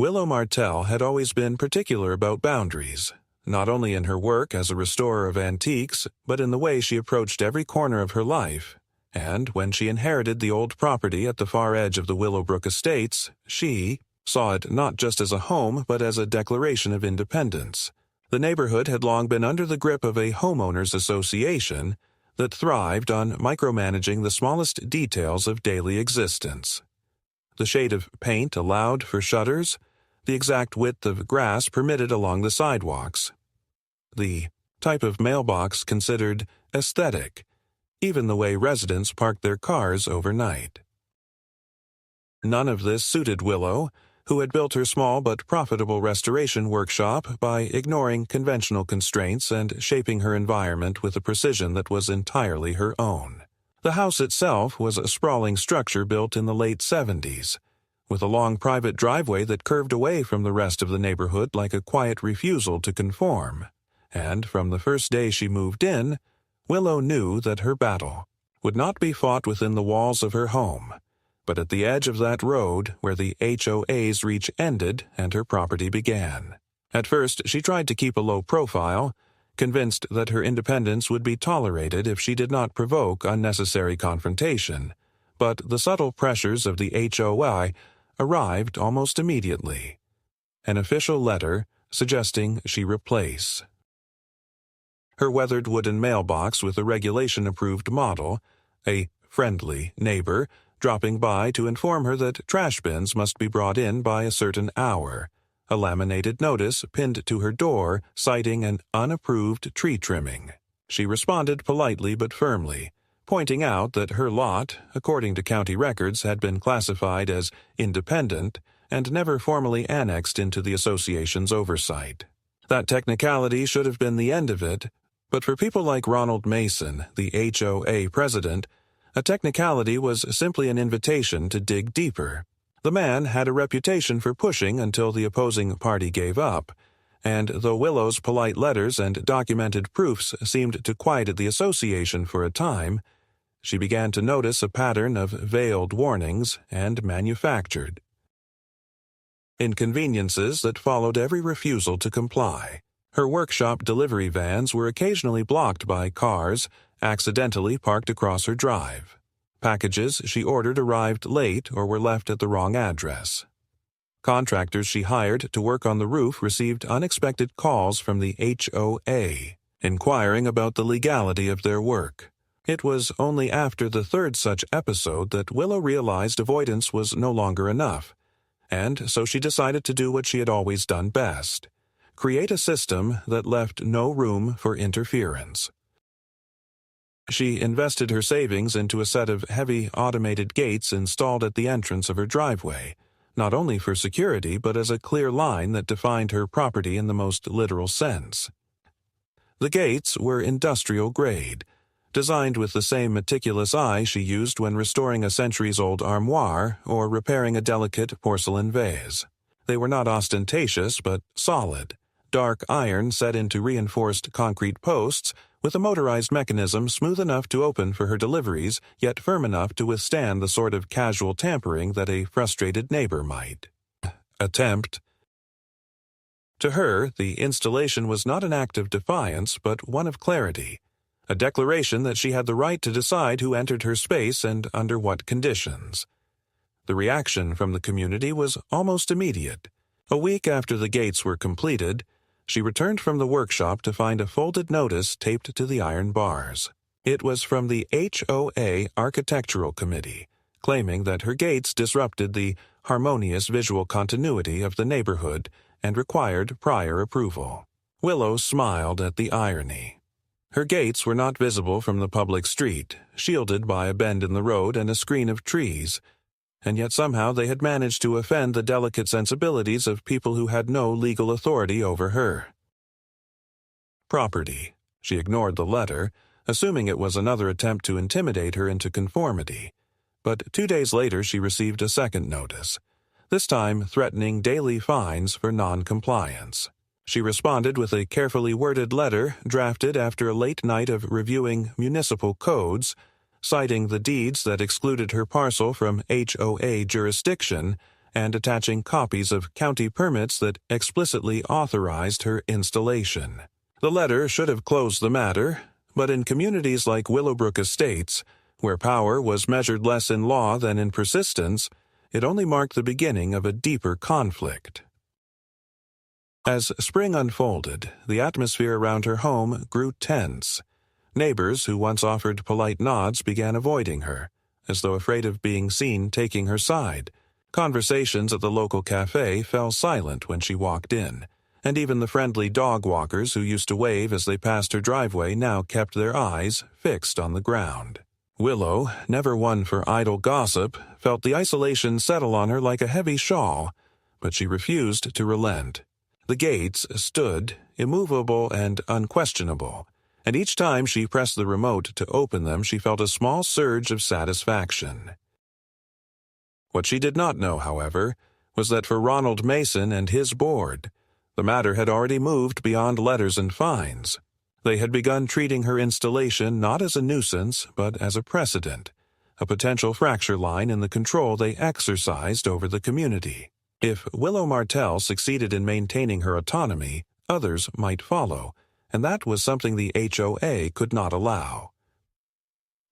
Willow Martell had always been particular about boundaries, not only in her work as a restorer of antiques, but in the way she approached every corner of her life. And when she inherited the old property at the far edge of the Willowbrook Estates, she saw it not just as a home but as a declaration of independence. The neighborhood had long been under the grip of a homeowners association that thrived on micromanaging the smallest details of daily existence. The shade of paint allowed for shutters, the exact width of grass permitted along the sidewalks, the type of mailbox considered aesthetic, even the way residents parked their cars overnight. None of this suited Willow, who had built her small but profitable restoration workshop by ignoring conventional constraints and shaping her environment with a precision that was entirely her own. The house itself was a sprawling structure built in the late 70s, with a long private driveway that curved away from the rest of the neighborhood like a quiet refusal to conform. And from the first day she moved in, Willow knew that her battle would not be fought within the walls of her home, but at the edge of that road where the HOA's reach ended and her property began. At first, she tried to keep a low profile, convinced that her independence would be tolerated if she did not provoke unnecessary confrontation, but the subtle pressures of the HOA arrived almost immediately. An official letter suggesting she replace her weathered wooden mailbox with a regulation-approved model, a friendly neighbor dropping by to inform her that trash bins must be brought in by a certain hour, a laminated notice pinned to her door citing an unapproved tree trimming. She responded politely but firmly, pointing out that her lot, according to county records, had been classified as independent and never formally annexed into the association's oversight. That technicality should have been the end of it, but for people like Ronald Mason, the HOA president, a technicality was simply an invitation to dig deeper. The man had a reputation for pushing until the opposing party gave up, and though Willow's polite letters and documented proofs seemed to quiet the association for a time, she began to notice a pattern of veiled warnings and manufactured inconveniences that followed every refusal to comply. Her workshop delivery vans were occasionally blocked by cars accidentally parked across her drive. Packages she ordered arrived late or were left at the wrong address. Contractors she hired to work on the roof received unexpected calls from the HOA, inquiring about the legality of their work. It was only after the third such episode that Willow realized avoidance was no longer enough, and so she decided to do what she had always done best: create a system that left no room for interference. She invested her savings into a set of heavy automated gates installed at the entrance of her driveway, not only for security but as a clear line that defined her property in the most literal sense. The gates were industrial grade, designed with the same meticulous eye she used when restoring a centuries-old armoire or repairing a delicate porcelain vase. They were not ostentatious but solid, dark iron set into reinforced concrete posts with a motorized mechanism smooth enough to open for her deliveries, yet firm enough to withstand the sort of casual tampering that a frustrated neighbor might attempt. To her, the installation was not an act of defiance, but one of clarity, a declaration that she had the right to decide who entered her space and under what conditions. The reaction from the community was almost immediate. A week after the gates were completed, she returned from the workshop to find a folded notice taped to the iron bars. It was from the HOA Architectural Committee, claiming that her gates disrupted the harmonious visual continuity of the neighborhood and required prior approval. Willow smiled at the irony. Her gates were not visible from the public street, shielded by a bend in the road and a screen of trees, and yet somehow they had managed to offend the delicate sensibilities of people who had no legal authority over her property. She ignored the letter, assuming it was another attempt to intimidate her into conformity. But 2 days later she received a second notice, this time threatening daily fines for non-compliance. She responded with a carefully worded letter drafted after a late night of reviewing municipal codes, citing the deeds that excluded her parcel from HOA jurisdiction and attaching copies of county permits that explicitly authorized her installation. The letter should have closed the matter, but in communities like Willowbrook Estates, where power was measured less in law than in persistence, it only marked the beginning of a deeper conflict. As spring unfolded, the atmosphere around her home grew tense. Neighbors who once offered polite nods began avoiding her, as though afraid of being seen taking her side. Conversations at the local cafe fell silent when she walked in, and even the friendly dog walkers who used to wave as they passed her driveway now kept their eyes fixed on the ground. Willow, never one for idle gossip, felt the isolation settle on her like a heavy shawl, but she refused to relent. The gates stood, immovable and unquestionable, and each time she pressed the remote to open them she felt a small surge of satisfaction. What she did not know, however, was that for Ronald Mason and his board, the matter had already moved beyond letters and fines. They had begun treating her installation not as a nuisance, but as a precedent, a potential fracture line in the control they exercised over the community. If Willow Martell succeeded in maintaining her autonomy, others might follow, and that was something the HOA could not allow.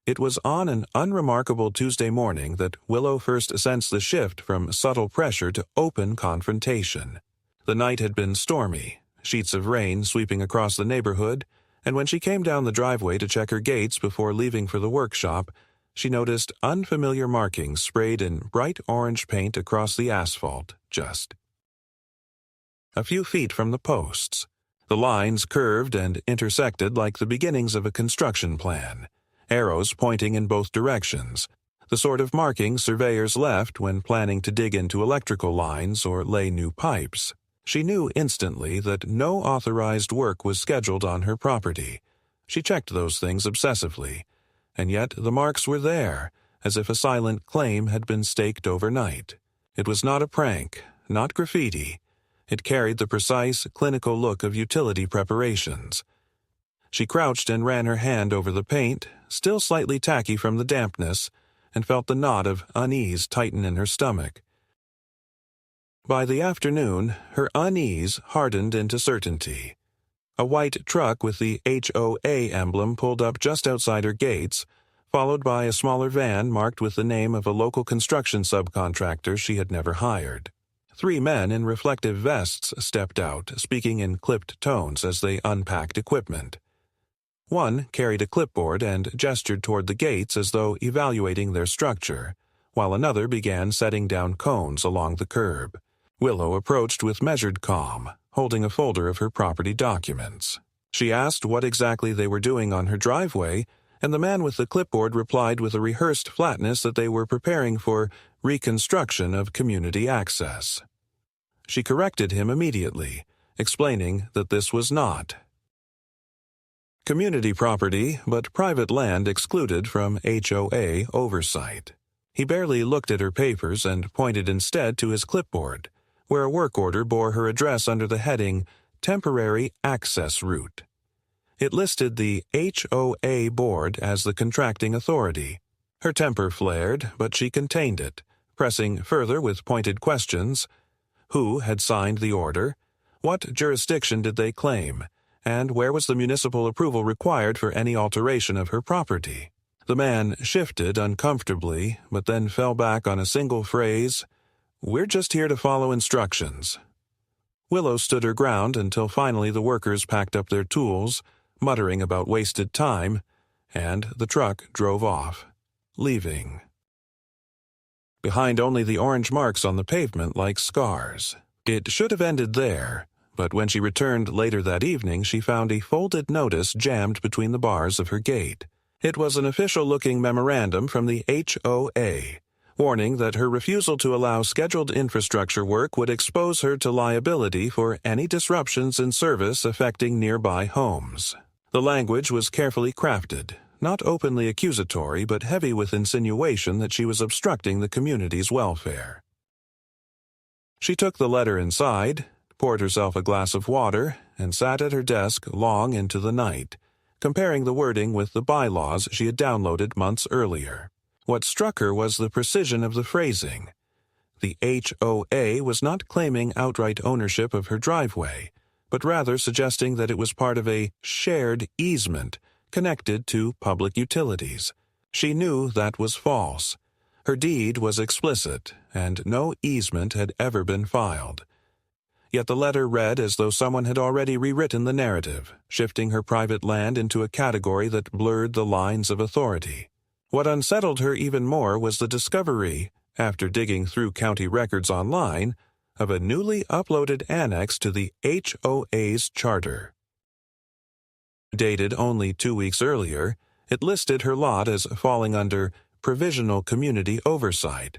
It was on an unremarkable Tuesday morning that Willow first sensed the shift from subtle pressure to open confrontation. The night had been stormy, sheets of rain sweeping across the neighborhood, and when she came down the driveway to check her gates before leaving for the workshop, she noticed unfamiliar markings sprayed in bright orange paint across the asphalt, just a few feet from the posts. The lines curved and intersected like the beginnings of a construction plan, arrows pointing in both directions, the sort of markings surveyors left when planning to dig into electrical lines or lay new pipes. She knew instantly that no authorized work was scheduled on her property. She checked those things obsessively, and yet the marks were there, as if a silent claim had been staked overnight. It was not a prank, not graffiti. It carried the precise, clinical look of utility preparations. She crouched and ran her hand over the paint, still slightly tacky from the dampness, and felt the knot of unease tighten in her stomach. By the afternoon, her unease hardened into certainty. A white truck with the HOA emblem pulled up just outside her gates, followed by a smaller van marked with the name of a local construction subcontractor she had never hired. 3 men in reflective vests stepped out, speaking in clipped tones as they unpacked equipment. One carried a clipboard and gestured toward the gates as though evaluating their structure, while another began setting down cones along the curb. Willow approached with measured calm, holding a folder of her property documents. She asked what exactly they were doing on her driveway, and the man with the clipboard replied with a rehearsed flatness that they were preparing for reconstruction of community access. She corrected him immediately, explaining that this was not community property, but private land excluded from HOA oversight. He barely looked at her papers and pointed instead to his clipboard, where a work order bore her address under the heading Temporary Access Route. It listed the HOA board as the contracting authority. Her temper flared, but she contained it, pressing further with pointed questions. Who had signed the order? What jurisdiction did they claim? And where was the municipal approval required for any alteration of her property? The man shifted uncomfortably, but then fell back on a single phrase, "We're just here to follow instructions." Willow stood her ground until finally the workers packed up their tools, muttering about wasted time, and the truck drove off, leaving behind only the orange marks on the pavement like scars. It should have ended there, but when she returned later that evening she found a folded notice jammed between the bars of her gate. It was an official-looking memorandum from the HOA, warning that her refusal to allow scheduled infrastructure work would expose her to liability for any disruptions in service affecting nearby homes. The language was carefully crafted, not openly accusatory but heavy with insinuation that she was obstructing the community's welfare. She took the letter inside, poured herself a glass of water, and sat at her desk long into the night, comparing the wording with the bylaws she had downloaded months earlier. What struck her was the precision of the phrasing. The HOA was not claiming outright ownership of her driveway, but rather suggesting that it was part of a shared easement connected to public utilities. She knew that was false. Her deed was explicit, and no easement had ever been filed. Yet the letter read as though someone had already rewritten the narrative, shifting her private land into a category that blurred the lines of authority. What unsettled her even more was the discovery, after digging through county records online, of a newly uploaded annex to the HOA's charter. Dated only 2 weeks earlier, it listed her lot as falling under provisional community oversight,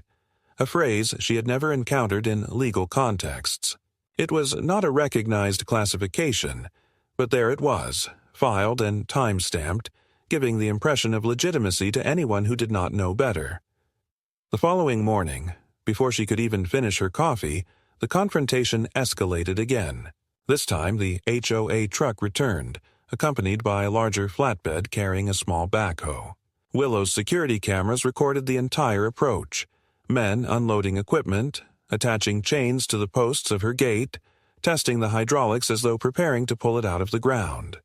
a phrase she had never encountered in legal contexts. It was not a recognized classification, but there it was, filed and time-stamped, giving the impression of legitimacy to anyone who did not know better. The following morning, before she could even finish her coffee, the confrontation escalated again. This time the HOA truck returned, accompanied by a larger flatbed carrying a small backhoe. Willow's security cameras recorded the entire approach, men unloading equipment, attaching chains to the posts of her gate, testing the hydraulics as though preparing to pull it out of the ground.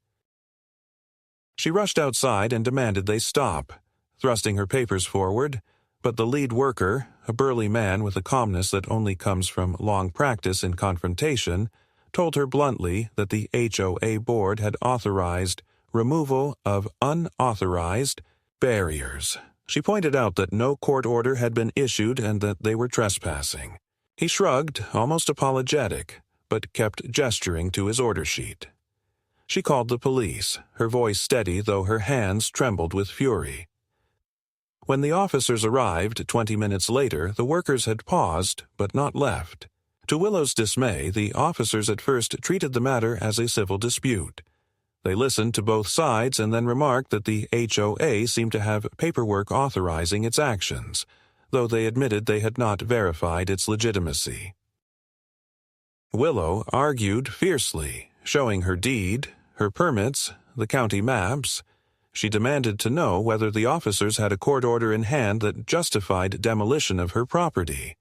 She rushed outside and demanded they stop, thrusting her papers forward, but the lead worker, a burly man with a calmness that only comes from long practice in confrontation, told her bluntly that the HOA board had authorized removal of unauthorized barriers. She pointed out that no court order had been issued and that they were trespassing. He shrugged, almost apologetic, but kept gesturing to his order sheet. She called the police, her voice steady though her hands trembled with fury. When the officers arrived 20 minutes later, the workers had paused, but not left. To Willow's dismay, the officers at first treated the matter as a civil dispute. They listened to both sides and then remarked that the HOA seemed to have paperwork authorizing its actions, though they admitted they had not verified its legitimacy. Willow argued fiercely, showing her deed, her permits, the county maps. She demanded to know whether the officers had a court order in hand that justified demolition of her property.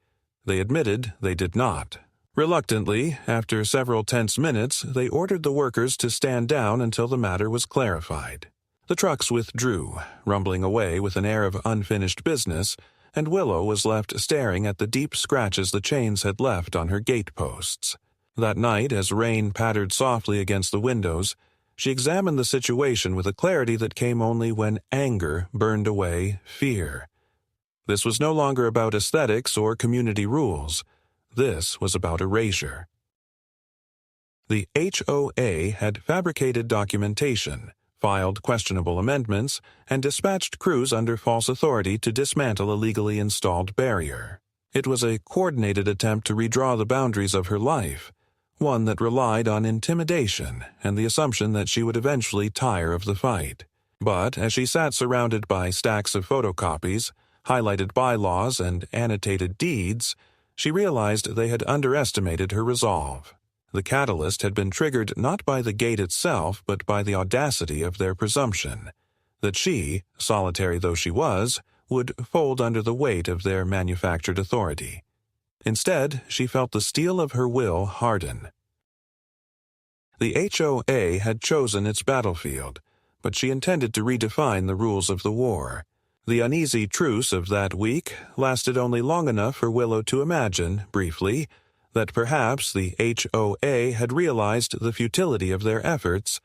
They admitted they did not. Reluctantly, after several tense minutes, they ordered the workers to stand down until the matter was clarified. The trucks withdrew, rumbling away with an air of unfinished business, and Willow was left staring at the deep scratches the chains had left on her gate posts. That night, as rain pattered softly against the windows, she examined the situation with a clarity that came only when anger burned away fear. This was no longer about aesthetics or community rules. This was about erasure. The HOA had fabricated documentation, filed questionable amendments, and dispatched crews under false authority to dismantle a legally installed barrier. It was a coordinated attempt to redraw the boundaries of her life, one that relied on intimidation and the assumption that she would eventually tire of the fight. But as she sat surrounded by stacks of photocopies, highlighted bylaws, and annotated deeds, she realized they had underestimated her resolve. The catalyst had been triggered not by the gate itself, but by the audacity of their presumption, that she, solitary though she was, would fold under the weight of their manufactured authority. Instead, she felt the steel of her will harden. The HOA had chosen its battlefield, but she intended to redefine the rules of the war. The uneasy truce of that week lasted only long enough for Willow to imagine, briefly, that perhaps the HOA had realized the futility of their efforts,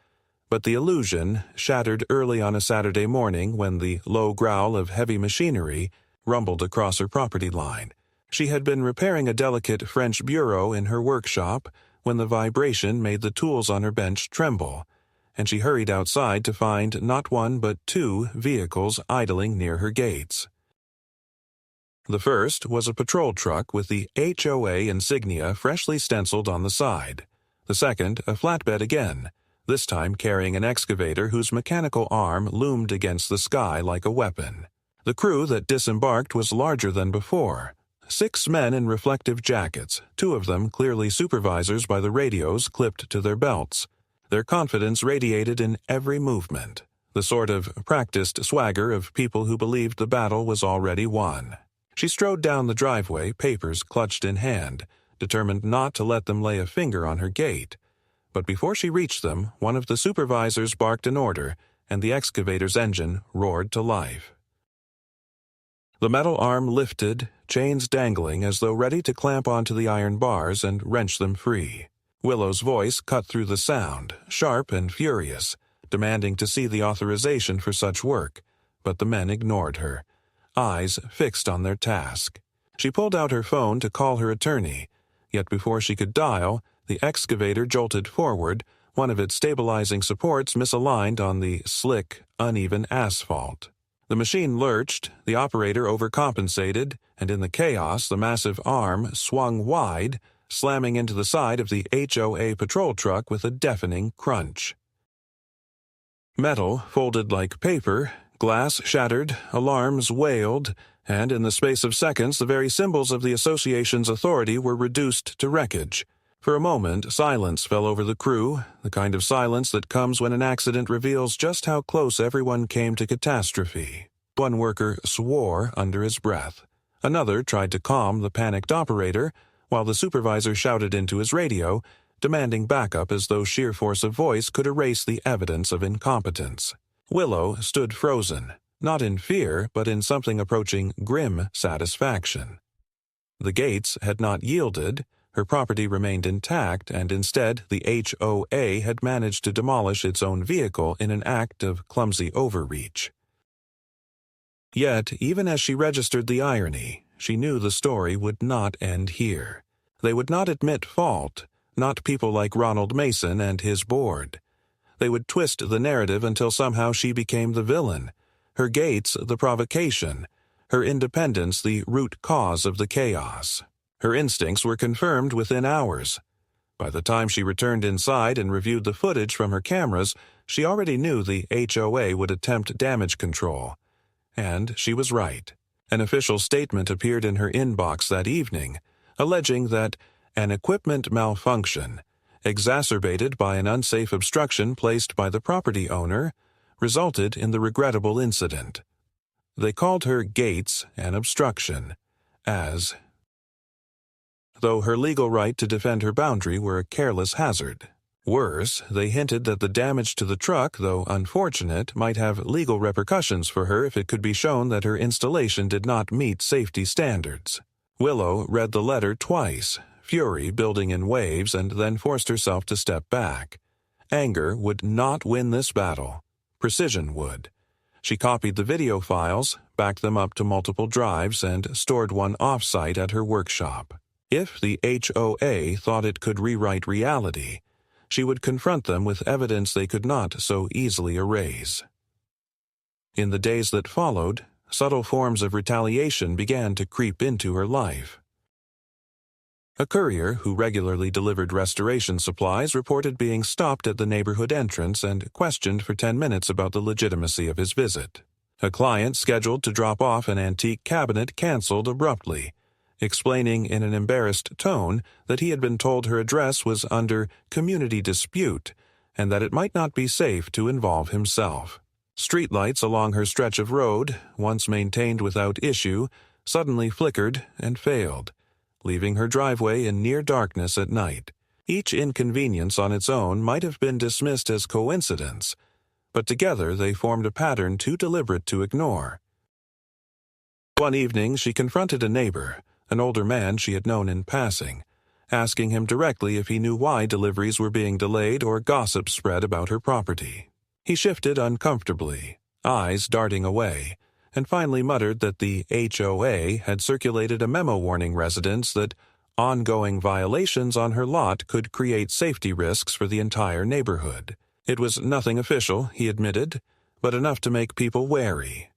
but the illusion shattered early on a Saturday morning when the low growl of heavy machinery rumbled across her property line. She had been repairing a delicate French bureau in her workshop when the vibration made the tools on her bench tremble, and she hurried outside to find not one but two vehicles idling near her gates. The first was a patrol truck with the HOA insignia freshly stenciled on the side. The second, a flatbed again, this time carrying an excavator whose mechanical arm loomed against the sky like a weapon. The crew that disembarked was larger than before. 6 men in reflective jackets, 2 of them clearly supervisors by the radios clipped to their belts. Their confidence radiated in every movement, the sort of practiced swagger of people who believed the battle was already won. She strode down the driveway, papers clutched in hand, determined not to let them lay a finger on her gate. But before she reached them, one of the supervisors barked an order, and the excavator's engine roared to life. The metal arm lifted, chains dangling as though ready to clamp onto the iron bars and wrench them free. Willow's voice cut through the sound, sharp and furious, demanding to see the authorization for such work, but the men ignored her, eyes fixed on their task. She pulled out her phone to call her attorney, yet before she could dial, the excavator jolted forward, one of its stabilizing supports misaligned on the slick, uneven asphalt. The machine lurched, the operator overcompensated, and in the chaos the massive arm swung wide, slamming into the side of the HOA patrol truck with a deafening crunch. Metal folded like paper, glass shattered, alarms wailed, and in the space of seconds the very symbols of the association's authority were reduced to wreckage. For a moment, silence fell over the crew, the kind of silence that comes when an accident reveals just how close everyone came to catastrophe. One worker swore under his breath. Another tried to calm the panicked operator, while the supervisor shouted into his radio, demanding backup as though sheer force of voice could erase the evidence of incompetence. Willow stood frozen, not in fear, but in something approaching grim satisfaction. The gates had not yielded, her property remained intact, and instead the HOA had managed to demolish its own vehicle in an act of clumsy overreach. Yet, even as she registered the irony, she knew the story would not end here. They would not admit fault, not people like Ronald Mason and his board. They would twist the narrative until somehow she became the villain, her gates the provocation, her independence the root cause of the chaos. Her instincts were confirmed within hours. By the time she returned inside and reviewed the footage from her cameras, she already knew the HOA would attempt damage control. And she was right. An official statement appeared in her inbox that evening, alleging that an equipment malfunction, exacerbated by an unsafe obstruction placed by the property owner, resulted in the regrettable incident. They called her gates an obstruction, as though her legal right to defend her boundary were a careless hazard. Worse, they hinted that the damage to the truck, though unfortunate, might have legal repercussions for her if it could be shown that her installation did not meet safety standards. Willow read the letter twice, fury building in waves, and then forced herself to step back. Anger would not win this battle. Precision would. She copied the video files, backed them up to multiple drives, and stored one off-site at her workshop. If the HOA thought it could rewrite reality, she would confront them with evidence they could not so easily erase. In the days that followed, subtle forms of retaliation began to creep into her life. A courier who regularly delivered restoration supplies reported being stopped at the neighborhood entrance and questioned for 10 minutes about the legitimacy of his visit. A client scheduled to drop off an antique cabinet canceled abruptly, explaining in an embarrassed tone that he had been told her address was under community dispute and that it might not be safe to involve himself. Streetlights along her stretch of road, once maintained without issue, suddenly flickered and failed, leaving her driveway in near darkness at night. Each inconvenience on its own might have been dismissed as coincidence, but together they formed a pattern too deliberate to ignore. One evening she confronted a neighbor, an older man she had known in passing, asking him directly if he knew why deliveries were being delayed or gossip spread about her property. He shifted uncomfortably, eyes darting away, and finally muttered that the HOA had circulated a memo warning residents that ongoing violations on her lot could create safety risks for the entire neighborhood. It was nothing official, he admitted, but enough to make people wary.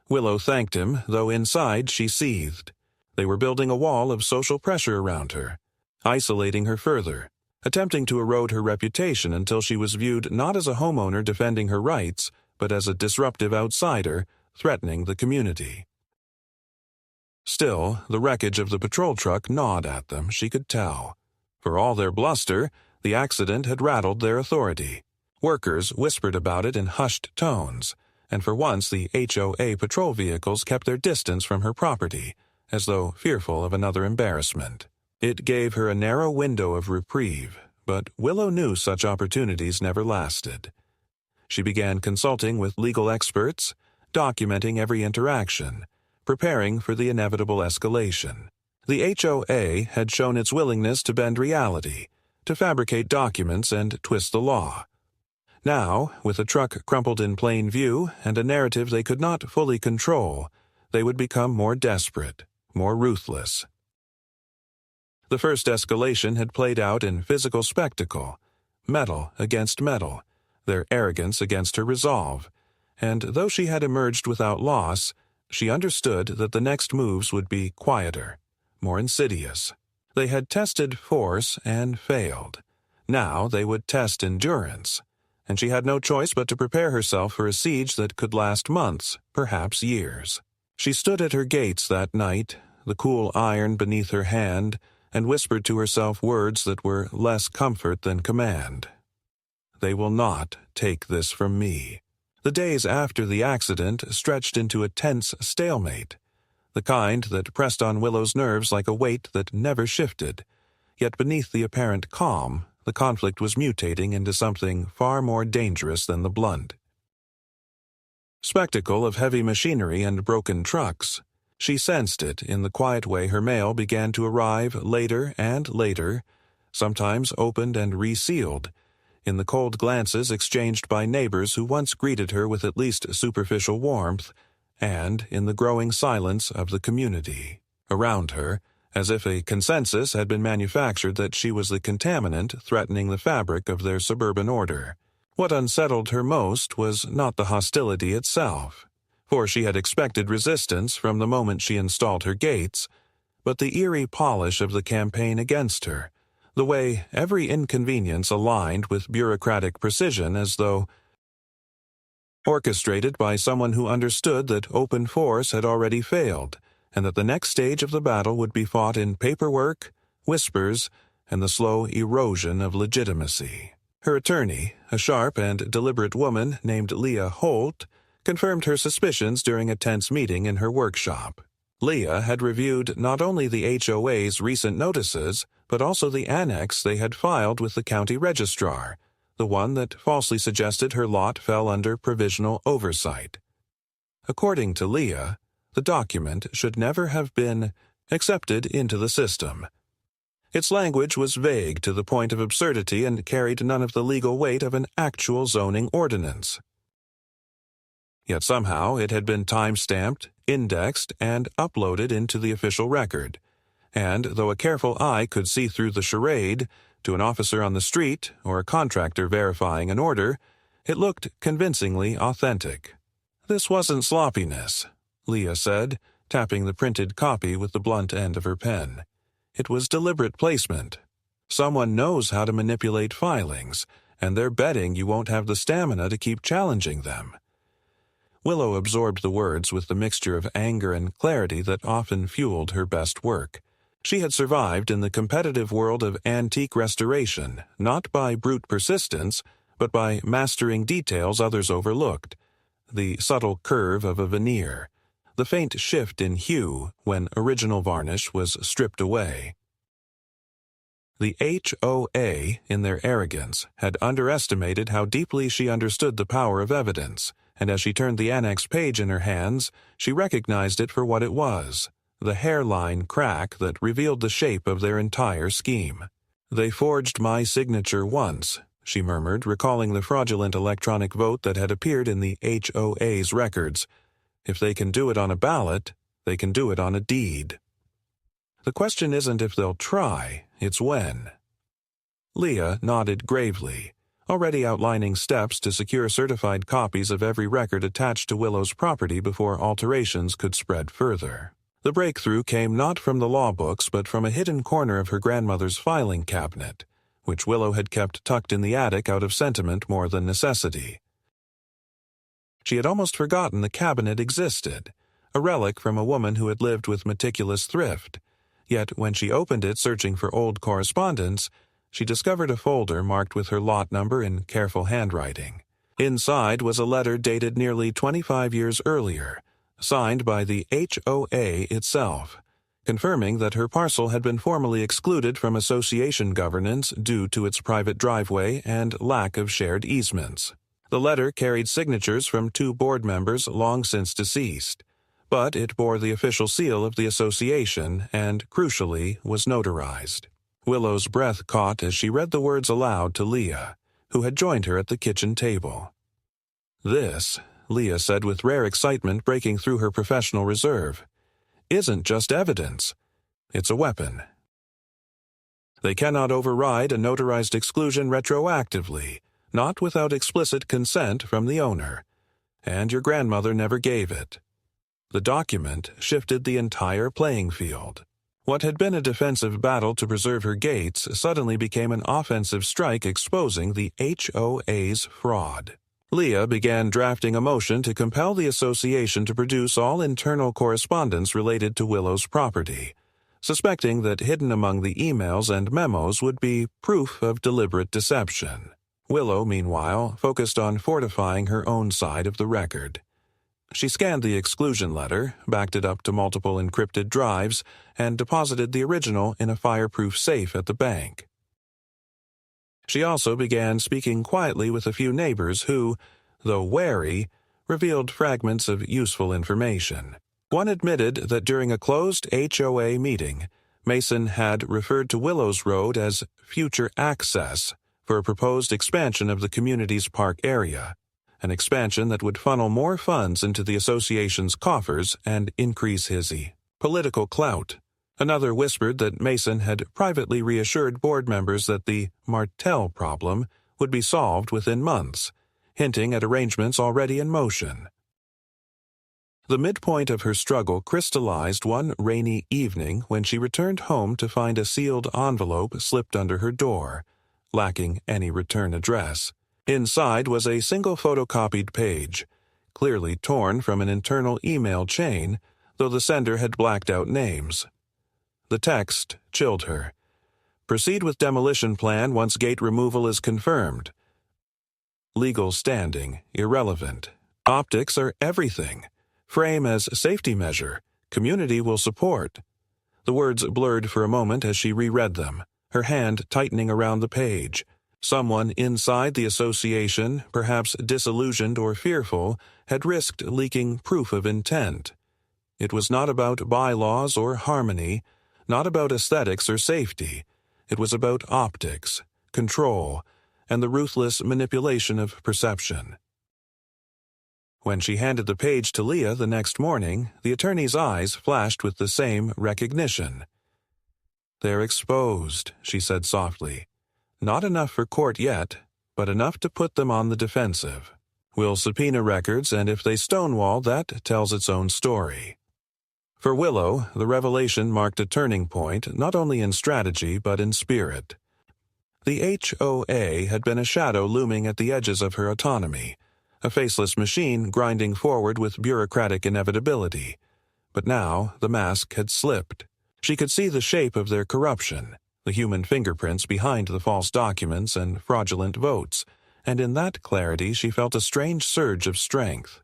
Willow thanked him, though inside she seethed. They were building a wall of social pressure around her, isolating her further, attempting to erode her reputation until she was viewed not as a homeowner defending her rights, but as a disruptive outsider threatening the community. Still, the wreckage of the patrol truck gnawed at them, she could tell. For all their bluster, the accident had rattled their authority. Workers whispered about it in hushed tones, and for once the HOA patrol vehicles kept their distance from her property, as though fearful of another embarrassment. It gave her a narrow window of reprieve, but Willow knew such opportunities never lasted. She began consulting with legal experts, documenting every interaction, preparing for the inevitable escalation. The HOA had shown its willingness to bend reality, to fabricate documents and twist the law. Now, with a truck crumpled in plain view and a narrative they could not fully control, they would become more desperate, more ruthless. The first escalation had played out in physical spectacle, metal against metal, their arrogance against her resolve, and though she had emerged without loss, she understood that the next moves would be quieter, more insidious. They had tested force and failed. Now they would test endurance, and she had no choice but to prepare herself for a siege that could last months, perhaps years. She stood at her gates that night, the cool iron beneath her hand, and whispered to herself words that were less comfort than command. "They will not take this from me." The days after the accident stretched into a tense stalemate, the kind that pressed on Willow's nerves like a weight that never shifted. Yet beneath the apparent calm, the conflict was mutating into something far more dangerous than the blunt spectacle of heavy machinery and broken trucks. She sensed it in the quiet way her mail began to arrive later and later, sometimes opened and resealed, in the cold glances exchanged by neighbors who once greeted her with at least superficial warmth, and in the growing silence of the community around her, as if a consensus had been manufactured that she was the contaminant threatening the fabric of their suburban order. What unsettled her most was not the hostility itself, for she had expected resistance from the moment she installed her gates, but the eerie polish of the campaign against her, the way every inconvenience aligned with bureaucratic precision as though orchestrated by someone who understood that open force had already failed, and that the next stage of the battle would be fought in paperwork, whispers, and the slow erosion of legitimacy. Her attorney, a sharp and deliberate woman named Leah Holt, confirmed her suspicions during a tense meeting in her workshop. Leah had reviewed not only the HOA's recent notices, but also the annex they had filed with the county registrar, the one that falsely suggested her lot fell under provisional oversight. According to Leah, the document should never have been accepted into the system. Its language was vague to the point of absurdity and carried none of the legal weight of an actual zoning ordinance. Yet somehow it had been time-stamped, indexed, and uploaded into the official record, and though a careful eye could see through the charade, to an officer on the street or a contractor verifying an order, it looked convincingly authentic. "This wasn't sloppiness," Leah said, tapping the printed copy with the blunt end of her pen. "It was deliberate placement. Someone knows how to manipulate filings, and they're betting you won't have the stamina to keep challenging them." Willow absorbed the words with the mixture of anger and clarity that often fueled her best work. She had survived in the competitive world of antique restoration, not by brute persistence, but by mastering details others overlooked, the subtle curve of a veneer, the faint shift in hue when original varnish was stripped away. The HOA, in their arrogance, had underestimated how deeply she understood the power of evidence, and as she turned the annex page in her hands, she recognized it for what it was, the hairline crack that revealed the shape of their entire scheme. "They forged my signature once," she murmured, recalling the fraudulent electronic vote that had appeared in the HOA's records. "If they can do it on a ballot, they can do it on a deed. The question isn't if they'll try, it's when." Leah nodded gravely, already outlining steps to secure certified copies of every record attached to Willow's property before alterations could spread further. The breakthrough came not from the law books but from a hidden corner of her grandmother's filing cabinet, which Willow had kept tucked in the attic out of sentiment more than necessity. She had almost forgotten the cabinet existed, a relic from a woman who had lived with meticulous thrift. Yet when she opened it searching for old correspondence, she discovered a folder marked with her lot number in careful handwriting. Inside was a letter dated nearly 25 years earlier, signed by the HOA itself, confirming that her parcel had been formally excluded from association governance due to its private driveway and lack of shared easements. The letter carried signatures from 2 board members long since deceased, but it bore the official seal of the association and, crucially, was notarized. Willow's breath caught as she read the words aloud to Leah, who had joined her at the kitchen table. "This," Leah said with rare excitement breaking through her professional reserve, "isn't just evidence. It's a weapon. They cannot override a notarized exclusion retroactively, not without explicit consent from the owner, and your grandmother never gave it." The document shifted the entire playing field. What had been a defensive battle to preserve her gates suddenly became an offensive strike exposing the HOA's fraud. Leah began drafting a motion to compel the association to produce all internal correspondence related to Willow's property, suspecting that hidden among the emails and memos would be proof of deliberate deception. Willow, meanwhile, focused on fortifying her own side of the record. She scanned the exclusion letter, backed it up to multiple encrypted drives, and deposited the original in a fireproof safe at the bank. She also began speaking quietly with a few neighbors who, though wary, revealed fragments of useful information. One admitted that during a closed HOA meeting, Mason had referred to Willows Road as future access for a proposed expansion of the community's park area, an expansion that would funnel more funds into the association's coffers and increase his political clout. Another whispered that Mason had privately reassured board members that the Martell problem would be solved within months, hinting at arrangements already in motion. The midpoint of her struggle crystallized one rainy evening when she returned home to find a sealed envelope slipped under her door, lacking any return address. Inside was a single photocopied page, clearly torn from an internal email chain, though the sender had blacked out names. The text chilled her. "Proceed with demolition plan once gate removal is confirmed. Legal standing, irrelevant. Optics are everything. Frame as safety measure. Community will support." The words blurred for a moment as she reread them, her hand tightening around the page. Someone inside the association, perhaps disillusioned or fearful, had risked leaking proof of intent. It was not about bylaws or harmony, not about aesthetics or safety. It was about optics, control, and the ruthless manipulation of perception. When she handed the page to Leah the next morning, the attorney's eyes flashed with the same recognition. "They're exposed," she said softly. "Not enough for court yet, but enough to put them on the defensive. We'll subpoena records, and if they stonewall, that tells its own story." For Willow, the revelation marked a turning point not only in strategy but in spirit. The HOA had been a shadow looming at the edges of her autonomy, a faceless machine grinding forward with bureaucratic inevitability. But now the mask had slipped. She could see the shape of their corruption, the human fingerprints behind the false documents and fraudulent votes, and in that clarity she felt a strange surge of strength.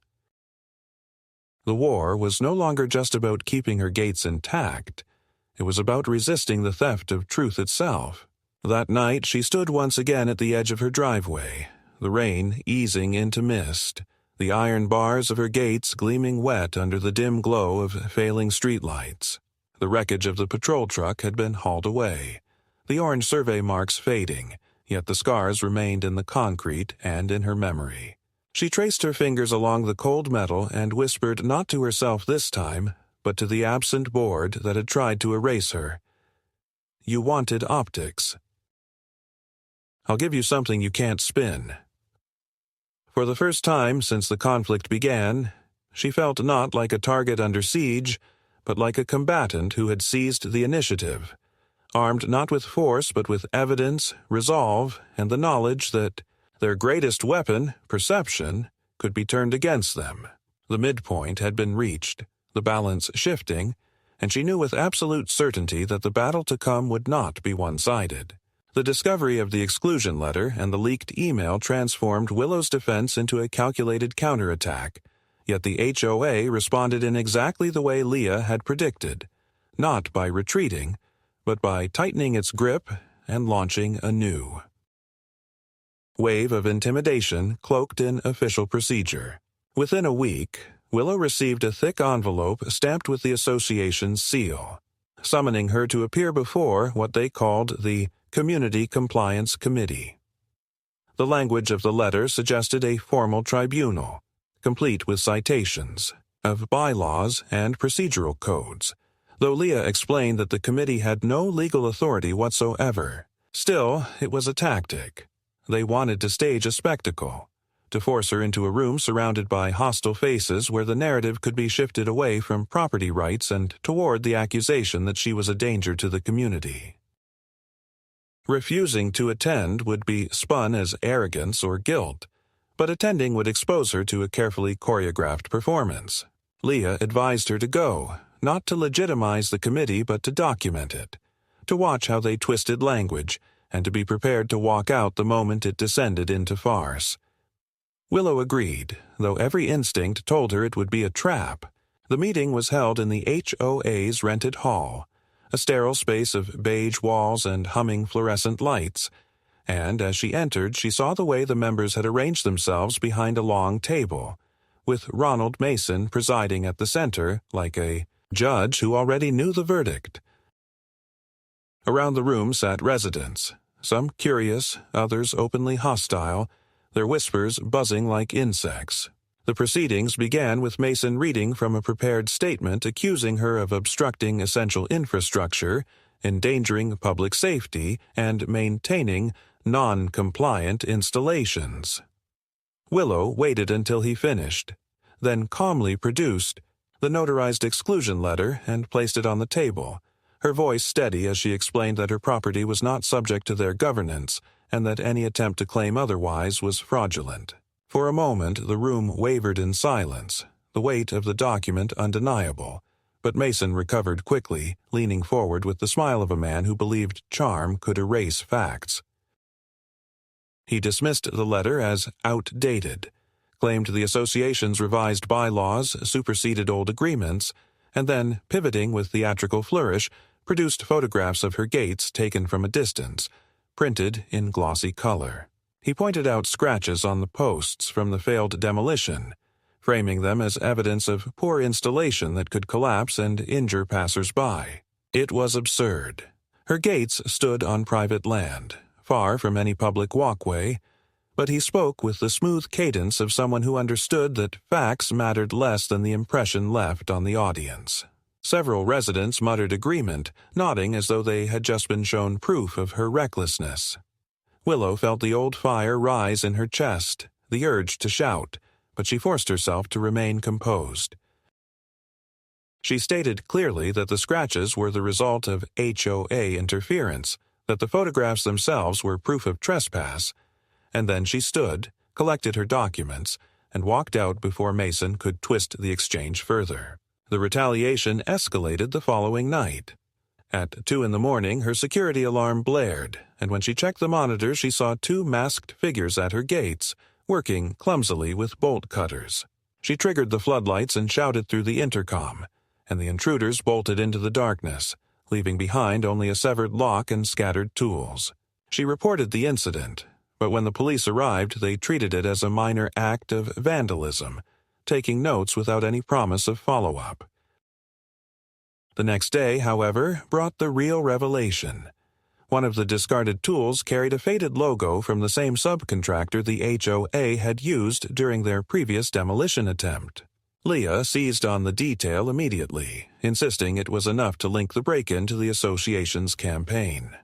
The war was no longer just about keeping her gates intact. It was about resisting the theft of truth itself. That night she stood once again at the edge of her driveway, the rain easing into mist, the iron bars of her gates gleaming wet under the dim glow of failing streetlights. The wreckage of the patrol truck had been hauled away, the orange survey marks fading, yet the scars remained in the concrete and in her memory. She traced her fingers along the cold metal and whispered not to herself this time, but to the absent board that had tried to erase her. "You wanted optics. I'll give you something you can't spin." For the first time since the conflict began, she felt not like a target under siege, but like a combatant who had seized the initiative, armed not with force but with evidence, resolve, and the knowledge that their greatest weapon, perception, could be turned against them. The midpoint had been reached, the balance shifting, and she knew with absolute certainty that the battle to come would not be one-sided. The discovery of the exclusion letter and the leaked email transformed Willow's defense into a calculated counterattack, yet the HOA responded in exactly the way Leah had predicted, not by retreating, but by tightening its grip and launching anew. Wave of intimidation cloaked in official procedure. Within a week, Willow received a thick envelope stamped with the association's seal, summoning her to appear before what they called the Community Compliance Committee. The language of the letter suggested a formal tribunal, complete with citations of bylaws and procedural codes, though Leah explained that the committee had no legal authority whatsoever. Still, it was a tactic. They wanted to stage a spectacle, to force her into a room surrounded by hostile faces where the narrative could be shifted away from property rights and toward the accusation that she was a danger to the community. Refusing to attend would be spun as arrogance or guilt, but attending would expose her to a carefully choreographed performance. Leah advised her to go, not to legitimize the committee but to document it, to watch how they twisted language, and to be prepared to walk out the moment it descended into farce. Willow agreed, though every instinct told her it would be a trap. The meeting was held in the HOA's rented hall, a sterile space of beige walls and humming fluorescent lights, and as she entered she saw the way the members had arranged themselves behind a long table, with Ronald Mason presiding at the center like a judge who already knew the verdict. Around the room sat residents, some curious, others openly hostile, their whispers buzzing like insects. The proceedings began with Mason reading from a prepared statement accusing her of obstructing essential infrastructure, endangering public safety, and maintaining non-compliant installations. Willow waited until he finished, then calmly produced the notarized exclusion letter and placed it on the table, her voice steady as she explained that her property was not subject to their governance and that any attempt to claim otherwise was fraudulent. For a moment the room wavered in silence, the weight of the document undeniable, but Mason recovered quickly, leaning forward with the smile of a man who believed charm could erase facts. He dismissed the letter as outdated, claimed the association's revised bylaws superseded old agreements, and then, pivoting with theatrical flourish, produced photographs of her gates taken from a distance, printed in glossy color. He pointed out scratches on the posts from the failed demolition, framing them as evidence of poor installation that could collapse and injure passers-by. It was absurd. Her gates stood on private land, far from any public walkway, but he spoke with the smooth cadence of someone who understood that facts mattered less than the impression left on the audience. Several residents muttered agreement, nodding as though they had just been shown proof of her recklessness. Willow felt the old fire rise in her chest, the urge to shout, but she forced herself to remain composed. She stated clearly that the scratches were the result of HOA interference, that the photographs themselves were proof of trespass, and then she stood, collected her documents, and walked out before Mason could twist the exchange further. The retaliation escalated the following night. At 2 a.m, her security alarm blared, and when she checked the monitor she saw 2 masked figures at her gates, working clumsily with bolt cutters. She triggered the floodlights and shouted through the intercom, and the intruders bolted into the darkness, leaving behind only a severed lock and scattered tools. She reported the incident, but when the police arrived they treated it as a minor act of vandalism, taking notes without any promise of follow-up. The next day, however, brought the real revelation. One of the discarded tools carried a faded logo from the same subcontractor the HOA had used during their previous demolition attempt. Leah seized on the detail immediately, insisting it was enough to link the break-in to the association's campaign.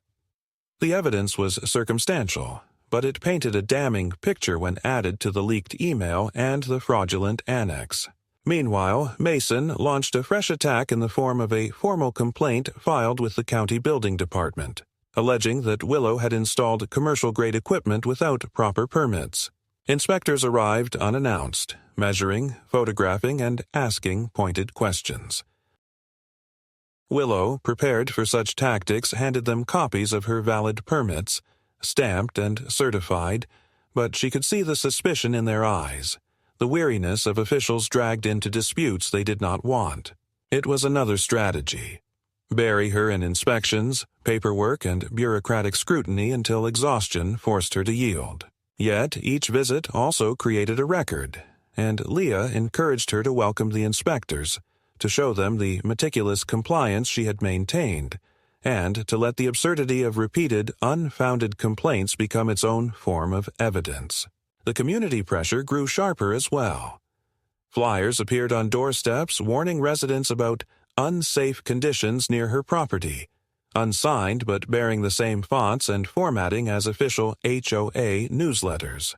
The evidence was circumstantial, but it painted a damning picture when added to the leaked email and the fraudulent annex. Meanwhile, Mason launched a fresh attack in the form of a formal complaint filed with the county building department, alleging that Willow had installed commercial-grade equipment without proper permits. Inspectors arrived unannounced, measuring, photographing, and asking pointed questions. Willow, prepared for such tactics, handed them copies of her valid permits, stamped and certified, but she could see the suspicion in their eyes, the weariness of officials dragged into disputes they did not want. It was another strategy. bury her in inspections, paperwork, and bureaucratic scrutiny until exhaustion forced her to yield. Yet each visit also created a record, and Leah encouraged her to welcome the inspectors, to show them the meticulous compliance she had maintained, and to let the absurdity of repeated, unfounded complaints become its own form of evidence. The community pressure grew sharper as well. Flyers appeared on doorsteps warning residents about unsafe conditions near her property, unsigned but bearing the same fonts and formatting as official HOA newsletters.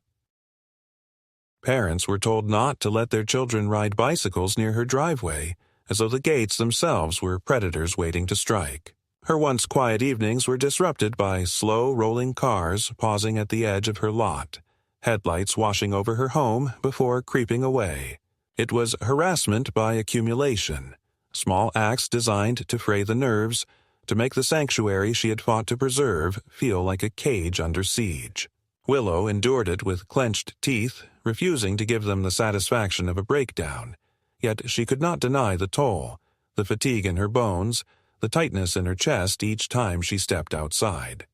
Parents were told not to let their children ride bicycles near her driveway, as though the gates themselves were predators waiting to strike. Her once quiet evenings were disrupted by slow rolling cars pausing at the edge of her lot, headlights washing over her home before creeping away. It was harassment by accumulation, small acts designed to fray the nerves, to make the sanctuary she had fought to preserve feel like a cage under siege. Willow endured it with clenched teeth, refusing to give them the satisfaction of a breakdown. Yet she could not deny the toll, the fatigue in her bones, the tightness in her chest each time she stepped outside.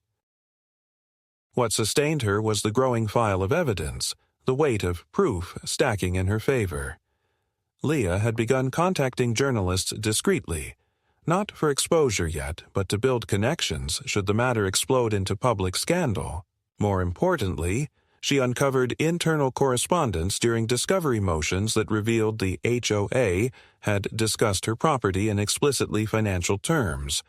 What sustained her was the growing file of evidence, the weight of proof stacking in her favor. Leah had begun contacting journalists discreetly, not for exposure yet, but to build connections should the matter explode into public scandal. More importantly, she uncovered internal correspondence during discovery motions that revealed the HOA had discussed her property in explicitly financial terms,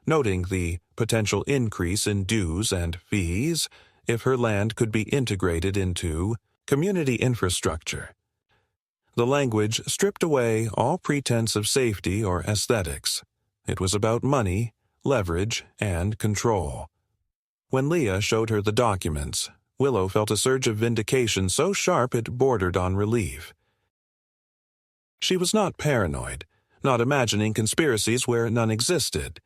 noting the potential increase in dues and fees if her land could be integrated into community infrastructure. The language stripped away all pretense of safety or aesthetics. It was about money, leverage, and control. When Leah showed her the documents, Willow felt a surge of vindication so sharp it bordered on relief. She was not paranoid, not imagining conspiracies where none existed.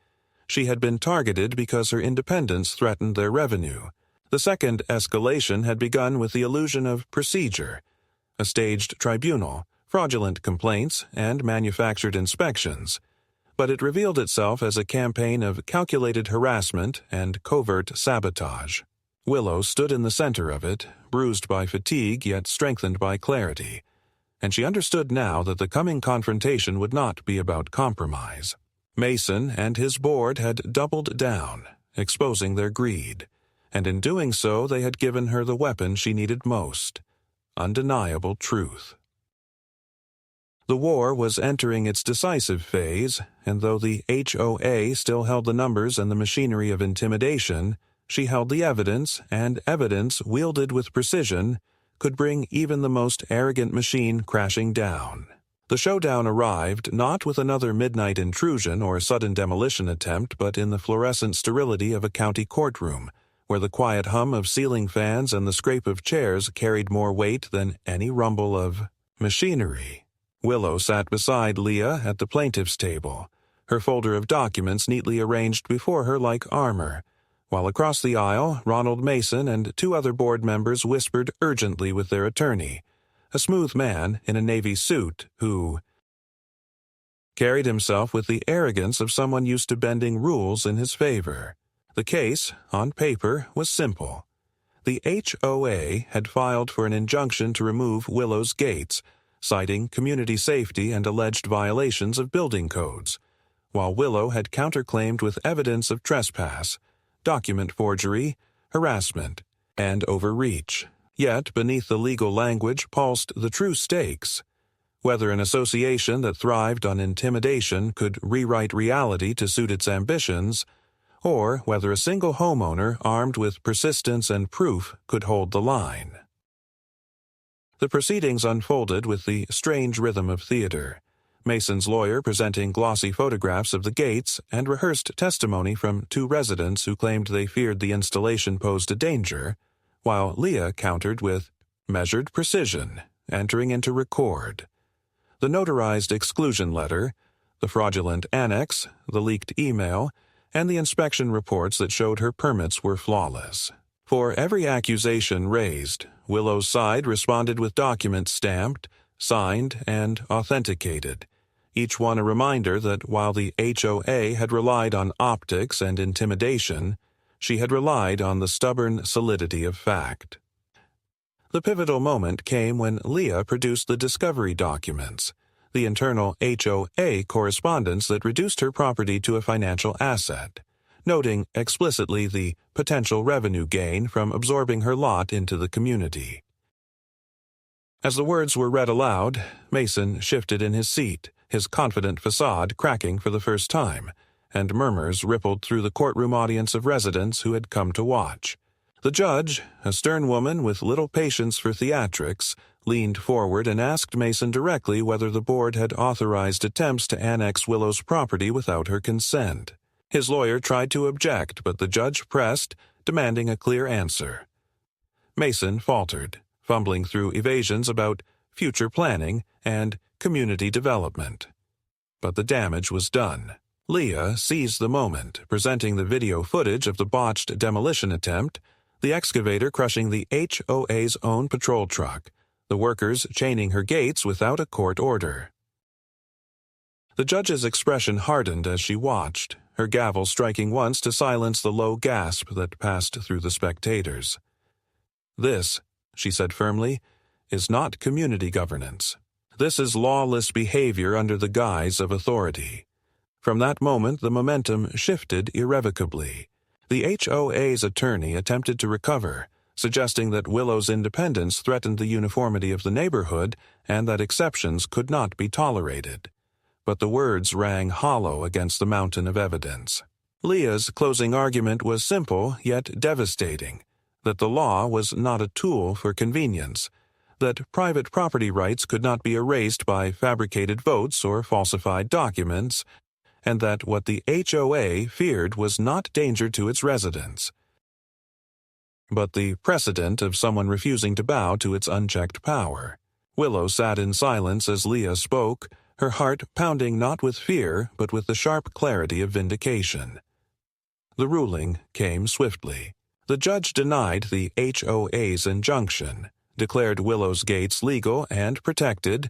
She had been targeted because her independence threatened their revenue. The second escalation had begun with the illusion of procedure, a staged tribunal, fraudulent complaints, and manufactured inspections. But it revealed itself as a campaign of calculated harassment and covert sabotage. Willow stood in the center of it, bruised by fatigue yet strengthened by clarity, and she understood now that the coming confrontation would not be about compromise. Mason and his board had doubled down, exposing their greed, and in doing so they had given her the weapon she needed most: undeniable truth. The war was entering its decisive phase, and though the HOA still held the numbers and the machinery of intimidation, she held the evidence, and evidence wielded with precision could bring even the most arrogant machine crashing down. The showdown arrived not with another midnight intrusion or sudden demolition attempt, but in the fluorescent sterility of a county courtroom, where the quiet hum of ceiling fans and the scrape of chairs carried more weight than any rumble of machinery. Willow sat beside Leah at the plaintiff's table, her folder of documents neatly arranged before her like armor, while across the aisle Ronald Mason and two other board members whispered urgently with their attorney, a smooth man in a navy suit who carried himself with the arrogance of someone used to bending rules in his favor. The case, on paper, was simple. The HOA had filed for an injunction to remove Willow's gates, citing community safety and alleged violations of building codes, while Willow had counterclaimed with evidence of trespass, document forgery, harassment, and overreach. Yet beneath the legal language pulsed the true stakes: whether an association that thrived on intimidation could rewrite reality to suit its ambitions, or whether a single homeowner armed with persistence and proof could hold the line. The proceedings unfolded with the strange rhythm of theater, Mason's lawyer presenting glossy photographs of the gates and rehearsed testimony from two residents who claimed they feared the installation posed a danger, while Leah countered with measured precision, entering into record. The notarized exclusion letter, the fraudulent annex, the leaked email, and the inspection reports that showed her permits were flawless. For every accusation raised, Willow's side responded with documents stamped, signed, and authenticated, each one a reminder that while the HOA had relied on optics and intimidation, she had relied on the stubborn solidity of fact. The pivotal moment came when Leah produced the discovery documents, the internal HOA correspondence that reduced her property to a financial asset, noting explicitly the potential revenue gain from absorbing her lot into the community. As the words were read aloud, Mason shifted in his seat, his confident facade cracking for the first time, and murmurs rippled through the courtroom audience of residents who had come to watch. The judge, a stern woman with little patience for theatrics, leaned forward and asked Mason directly whether the board had authorized attempts to annex Willow's property without her consent. His lawyer tried to object, but the judge pressed, demanding a clear answer. Mason faltered, fumbling through evasions about future planning and community development. But the damage was done. Leah seized the moment, presenting the video footage of the botched demolition attempt, the excavator crushing the HOA's own patrol truck, the workers chaining her gates without a court order. The judge's expression hardened as she watched, her gavel striking once to silence the low gasp that passed through the spectators. "This," she said firmly, "is not community governance. This is lawless behavior under the guise of authority." From that moment, the momentum shifted irrevocably. The HOA's attorney attempted to recover, suggesting that Willow's independence threatened the uniformity of the neighborhood and that exceptions could not be tolerated. But the words rang hollow against the mountain of evidence. Leah's closing argument was simple yet devastating, that the law was not a tool for convenience, that private property rights could not be erased by fabricated votes or falsified documents, and that what the HOA feared was not danger to its residents, but the precedent of someone refusing to bow to its unchecked power. Willow sat in silence as Leah spoke, her heart pounding not with fear but with the sharp clarity of vindication. The ruling came swiftly. The judge denied the HOA's injunction, declared Willow's gates legal and protected,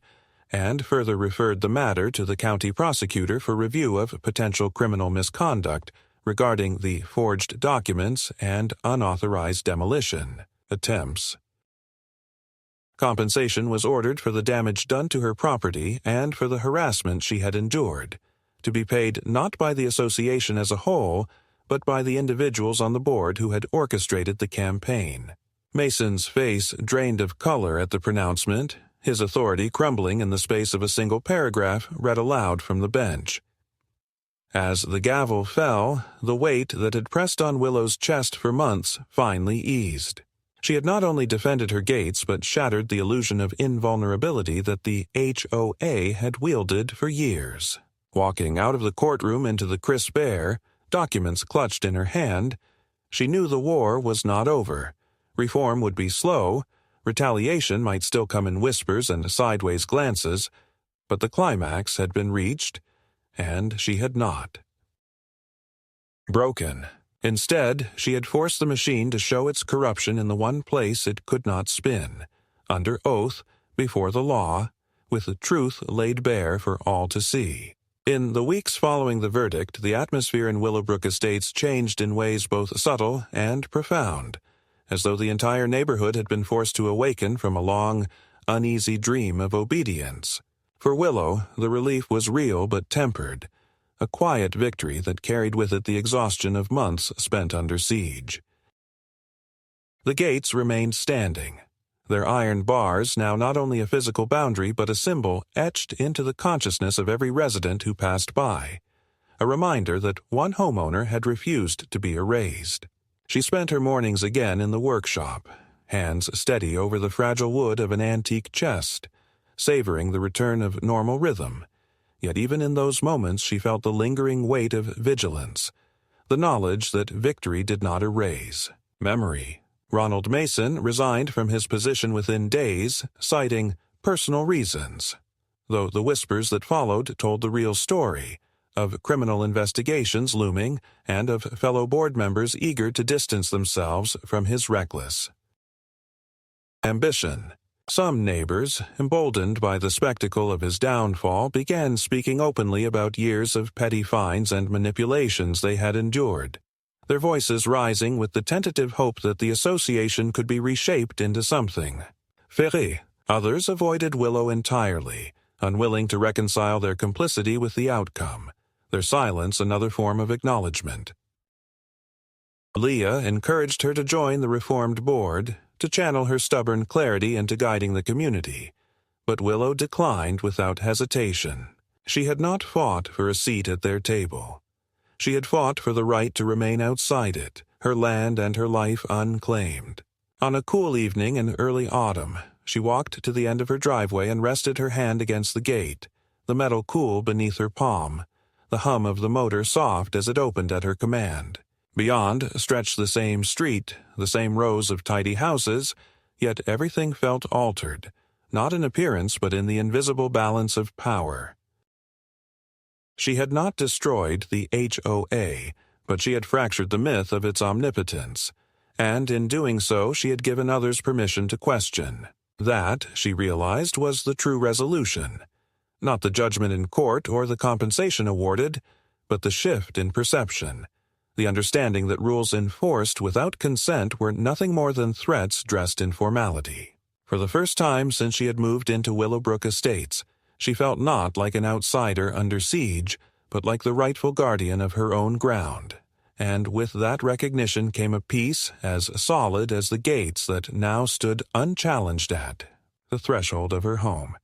and further referred the matter to the county prosecutor for review of potential criminal misconduct regarding the forged documents and unauthorized demolition attempts. Compensation was ordered for the damage done to her property and for the harassment she had endured, to be paid not by the association as a whole, but by the individuals on the board who had orchestrated the campaign. Mason's face drained of color at the pronouncement, his authority crumbling in the space of a single paragraph read aloud from the bench. As the gavel fell, the weight that had pressed on Willow's chest for months finally eased. She had not only defended her gates but shattered the illusion of invulnerability that the HOA had wielded for years. Walking out of the courtroom into the crisp air, documents clutched in her hand, she knew the war was not over. Reform would be slow, retaliation might still come in whispers and sideways glances, but the climax had been reached, and she had not. Broken. Instead, she had forced the machine to show its corruption in the one place it could not spin, under oath, before the law, with the truth laid bare for all to see. In the weeks following the verdict, the atmosphere in Willowbrook Estates changed in ways both subtle and profound, as though the entire neighborhood had been forced to awaken from a long, uneasy dream of obedience. For Willow, the relief was real but tempered, a quiet victory that carried with it the exhaustion of months spent under siege. The gates remained standing, their iron bars now not only a physical boundary but a symbol etched into the consciousness of every resident who passed by, a reminder that one homeowner had refused to be erased. She spent her mornings again in the workshop, hands steady over the fragile wood of an antique chest, savoring the return of normal rhythm. Yet even in those moments she felt the lingering weight of vigilance, the knowledge that victory did not erase memory. Ronald Mason resigned from his position within days, citing personal reasons, though the whispers that followed told the real story, of criminal investigations looming and of fellow board members eager to distance themselves from his reckless ambition. Some neighbors, emboldened by the spectacle of his downfall, began speaking openly about years of petty fines and manipulations they had endured, their voices rising with the tentative hope that the association could be reshaped into something. Ferré. Others avoided Willow entirely, unwilling to reconcile their complicity with the outcome, their silence another form of acknowledgement. Leah encouraged her to join the reformed board, to channel her stubborn clarity into guiding the community, but Willow declined without hesitation. She had not fought for a seat at their table. She had fought for the right to remain outside it, her land and her life unclaimed. On a cool evening in early autumn, she walked to the end of her driveway and rested her hand against the gate, the metal cool beneath her palm, the hum of the motor soft as it opened at her command. Beyond stretched the same street, the same rows of tidy houses, yet everything felt altered, not in appearance but in the invisible balance of power. She had not destroyed the HOA, but she had fractured the myth of its omnipotence, and in doing so she had given others permission to question. That, she realized, was the true resolution. Not the judgment in court or the compensation awarded, but the shift in perception. The understanding that rules enforced without consent were nothing more than threats dressed in formality. For the first time since she had moved into Willowbrook Estates, she felt not like an outsider under siege, but like the rightful guardian of her own ground. And with that recognition came a peace as solid as the gates that now stood unchallenged at the threshold of her home.